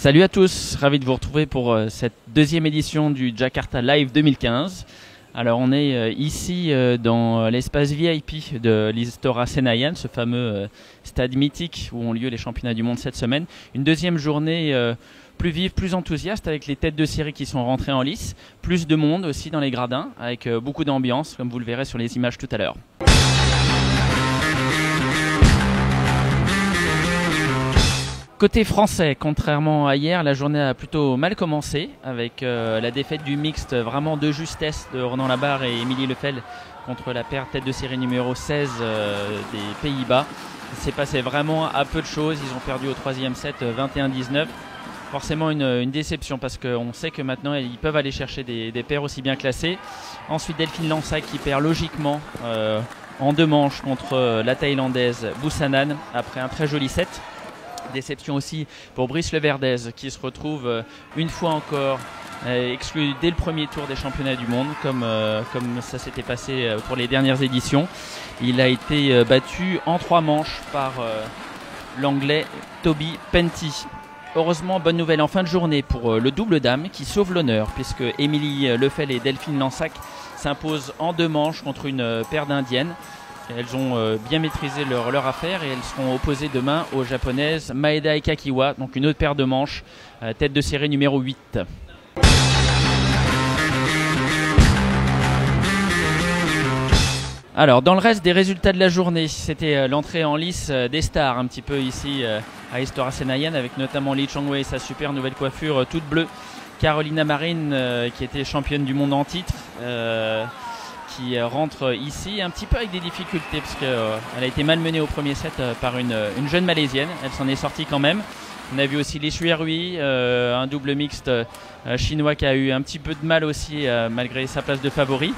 Salut à tous, ravi de vous retrouver pour cette deuxième édition du Jakarta Live 2015. Alors on est ici dans l'espace VIP de l'Istora Senayan, ce fameux stade mythique où ont lieu les championnats du monde cette semaine. Une deuxième journée plus vive, plus enthousiaste avec les têtes de série qui sont rentrées en lice. Plus de monde aussi dans les gradins avec beaucoup d'ambiance comme vous le verrez sur les images tout à l'heure. Côté français, contrairement à hier, la journée a plutôt mal commencé avec la défaite du mixte vraiment de justesse de Ronan Labarre et Émilie Lefel contre la paire tête de série numéro 16 des Pays-Bas. Il s'est passé vraiment à peu de choses, ils ont perdu au troisième set 21-19. Forcément une déception parce qu'on sait que maintenant ils peuvent aller chercher des paires aussi bien classées. Ensuite Delphine Lansac qui perd logiquement en deux manches contre la Thaïlandaise Busanan après un très joli set. Déception aussi pour Brice Leverdez qui se retrouve une fois encore exclu dès le premier tour des championnats du monde comme ça s'était passé pour les dernières éditions. Il a été battu en trois manches par l'anglais Toby Penty. Heureusement, bonne nouvelle en fin de journée pour le double dame qui sauve l'honneur puisque Émilie Lefel et Delphine Lansac s'imposent en deux manches contre une paire d'indiennes. Elles ont bien maîtrisé leur affaire et elles seront opposées demain aux japonaises Maeda et Kakiwa, donc une autre paire de manches, tête de série numéro 8. Alors dans le reste des résultats de la journée, c'était l'entrée en lice des stars un petit peu ici à Istora Senayan avec notamment Lee Chong-wei et sa super nouvelle coiffure toute bleue. Carolina Marin qui était championne du monde en titre. Qui rentre ici un petit peu avec des difficultés parce qu'elle a été malmenée au premier set par une jeune malaisienne. Elle s'en est sortie quand même. On a vu aussi Lee Shuai-Rui, un double mixte chinois qui a eu un petit peu de mal aussi malgré sa place de favori.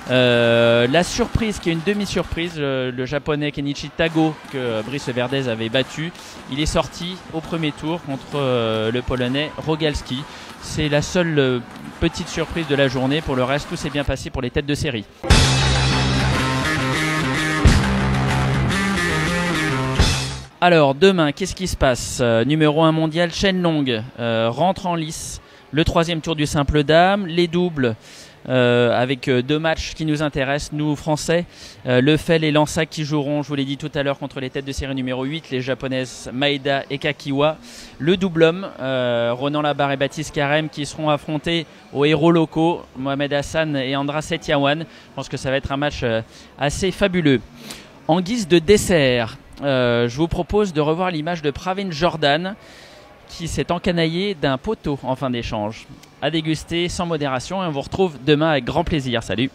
La surprise qui est une demi-surprise, le japonais Kenichi Tago que Brice Leverdez avait battu. Il est sorti au premier tour contre le polonais Rogalski. C'est la seule petite surprise de la journée. Pour le reste, tout s'est bien passé pour les têtes de série. Alors demain, qu'est-ce qui se passe? Numéro 1 mondial, Chen Long rentre en lice. Le troisième tour du simple dame, les doubles. Avec deux matchs qui nous intéressent, nous français, Lefel et Lansac qui joueront, je vous l'ai dit tout à l'heure, contre les têtes de série numéro 8, les japonaises Maeda et Kakiwa. Le double homme, Ronan Labarre et Baptiste Carême qui seront affrontés aux héros locaux, Mohamed Hassan et Andra Setiawan. Je pense que ça va être un match assez fabuleux. En guise de dessert, je vous propose de revoir l'image de Pravin Jordan qui s'est encanaillé d'un poteau en fin d'échange. À déguster sans modération et on vous retrouve demain avec grand plaisir. Salut!